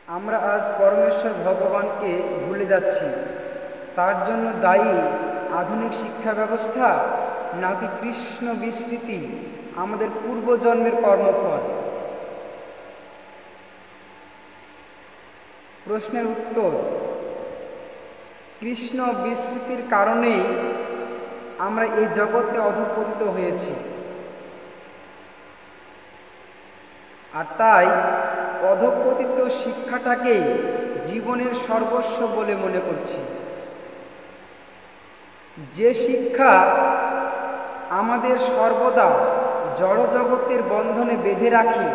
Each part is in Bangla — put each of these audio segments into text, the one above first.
আমরা আজ পরমেশ্বর ভগবানকে ভুলে যাচ্ছি। তার জন্য দায়ী আধুনিক শিক্ষা ব্যবস্থা নাকি কৃষ্ণ বিস্মৃতি আমাদের পূর্বজন্মের কর্মফল? প্রশ্নের উত্তর, কৃষ্ণ বিস্মৃতির কারণেই আমরা এই জগতে অধঃপতিত হয়েছি। আর তাই অধঃপতিত শিক্ষাটাকেই জীবনের সর্বস্ব বলে মনে করছি। যে শিক্ষা আমাদের সর্বদা জড়জগতের বন্ধনে বেঁধে রাখে,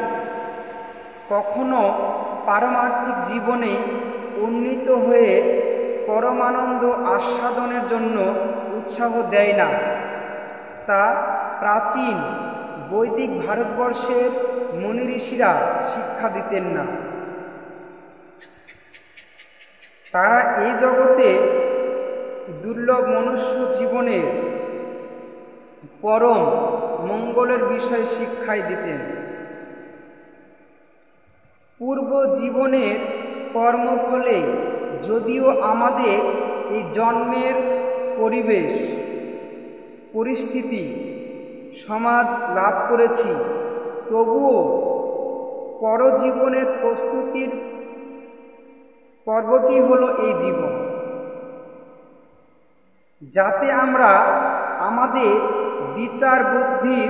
কখনো পারমার্থিক জীবনে উন্নীত হয়ে পরমানন্দ আস্বাদনের জন্য উৎসাহ দেয় না, তা প্রাচীন বৈদিক ভারতবর্ষের মুনি ঋষিরা শিক্ষা দিতেন না। তারা এই জগতে দুর্লভ মনুষ্য জীবনের পরম মঙ্গলের বিষয় শিক্ষাই দিতেন। পূর্ব জীবনের কর্মফলে যদিও আমাদের এই জন্মের পরিবেশ পরিস্থিতি সমাজ লাভ করেছি, তবুও পরজীবনের প্রস্তুতির পর্বটি হলো এই জীবন, যাতে আমরা আমাদের বিচার বুদ্ধির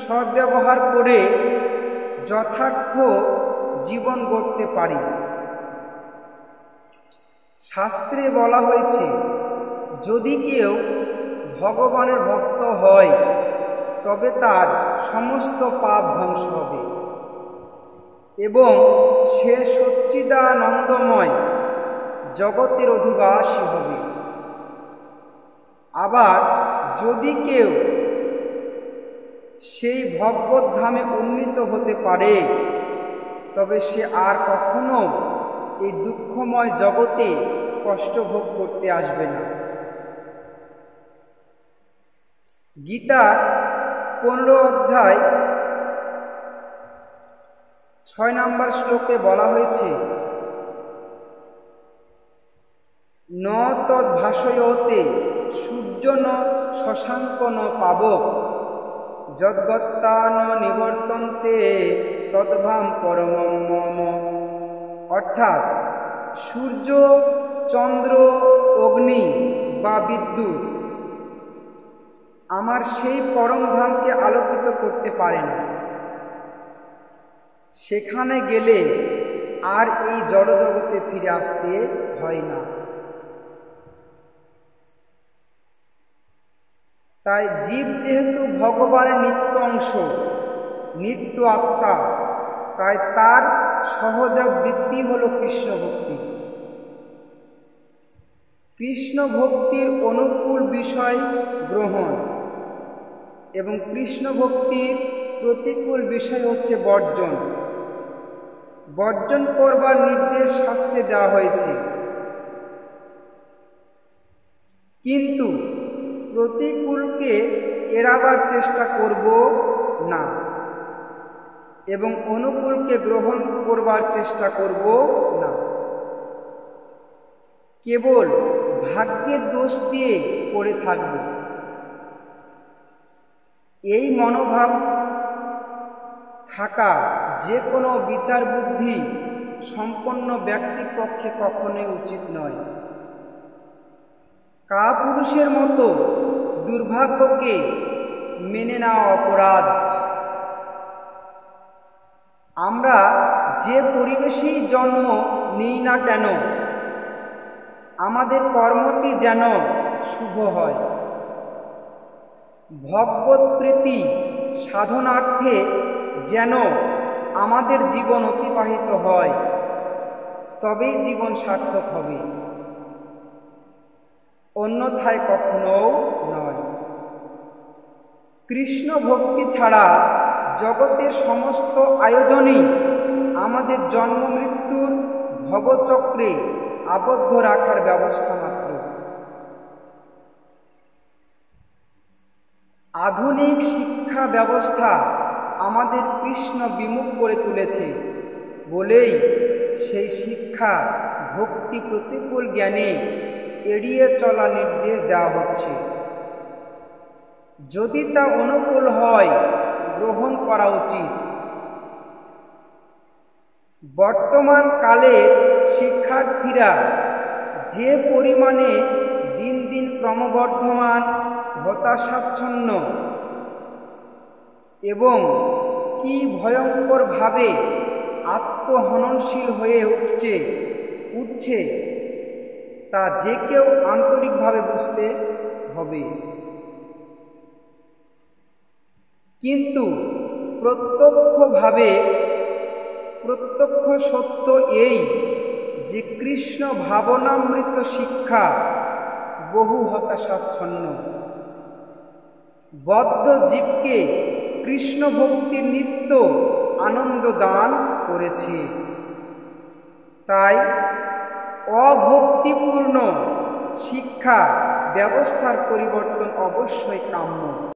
সদ্ব্যবহার করে যথার্থ জীবন গড়তে পারি। শাস্ত্রে বলা হয়েছে, যদি কেউ ভগবানের ভক্ত হয় তবে তার সমস্ত পাপ ধ্বংস হবে এবং সে সচ্চিদানন্দময় জগতের অধিবাসী হবে। আবার যদি কেউ সেই ভগবত ধামে উন্নীত হতে পারে তবে সে আর কখনো এই দুঃখময় জগতে কষ্ট ভোগ করতে আসবে না। গীতার 15 অধ্যায় 6 নম্বর শ্লোকে বলা হয়েছে, ন তদ্ভাসয়তে সূর্য ন শশাঙ্ক ন পাবক যদ্গত্তা ন নিবর্তন্তে তদ্ভাম পরমম মম। অর্থাৎ সূর্য, চন্দ্র, অগ্নি বা বিদ্যুৎ আমার সেই পরমধামকে আলোকিত করতে পারে না। সেখানে গেলে আর এই জড়জগতে ফিরে আসতে হয় না। তাই জীব যেহেতু ভগবানের নিত্য অংশ, নিত্য আত্মা, তাই তার সহজাবৃত্তি হল কৃষ্ণ ভক্তি। কৃষ্ণ ভক্তির অনুকূল বিষয় গ্রহণ এবং কৃষ্ণ ভক্তির প্রতিকূল বিষয় হচ্ছে বর্জন। বর্জন করবার নির্দেশ শাস্ত্রে দেওয়া হয়েছে, কিন্তু প্রতিকূলকে এড়াবার চেষ্টা করব না এবং অনুকূলকে গ্রহণ করবার চেষ্টা করব না। কেবল ভাগ্যের দোষ দিয়ে পড়ে থাকব। এই মনোভাব থাকা যে কোনো বিচার বুদ্ধি সম্পন্ন ব্যক্তির পক্ষে কখনোই উচিত নয়। কাপুরুষের মতো দুর্ভাগ্যকে মেনে নেওয়া অপরাধ। আমরা যে পরিবেশেই জন্ম নিই না কেন, আমাদের কর্মটি যেন শুভ হয়। ভগবত প্রীতি সাধনার্থে যেন আমাদের জীবন অতিবাহিত হয়, তবেই জীবন সার্থক হবে, অন্যথায় কখনো নয়। কৃষ্ণ ভক্তি ছাড়া জগতের সমস্ত আয়োজনই আমাদের জন্ম মৃত্যুর ভবচক্রে আবদ্ধ রাখার ব্যবস্থা মাত্র। আধুনিক শিক্ষা ব্যবস্থা আমাদের কৃষ্ণ বিমুখ করে তুলেছে। বলেই সেই শিক্ষা ভক্তি প্রতিকূল জ্ঞানে এড়িয়ে চলা নির্দেশ দেওয়া হচ্ছে। যদি তা অনুকূল হয় গ্রহণ করা উচিত। বর্তমান কালে শিক্ষার্থীরা যে পরিমাণে দিন দিন ক্রমবর্ধমান হতাশাচ্ছন্ন এবং কি ভয়ঙ্করভাবে আত্মহননশীল হয়ে উঠছে তা যে কেউ আন্তরিকভাবে বুঝতে হবে। কিন্তু প্রত্যক্ষ সত্য এই যে কৃষ্ণ ভাবনামৃত শিক্ষা বহু হতাশাচ্ছন্ন বদ্ধ জীবকে কৃষ্ণ ভক্তির নিত্য আনন্দ দান করেছে। তাই অভক্তিপূর্ণ শিক্ষা ব্যবস্থার পরিবর্তন অবশ্যই কাম্য।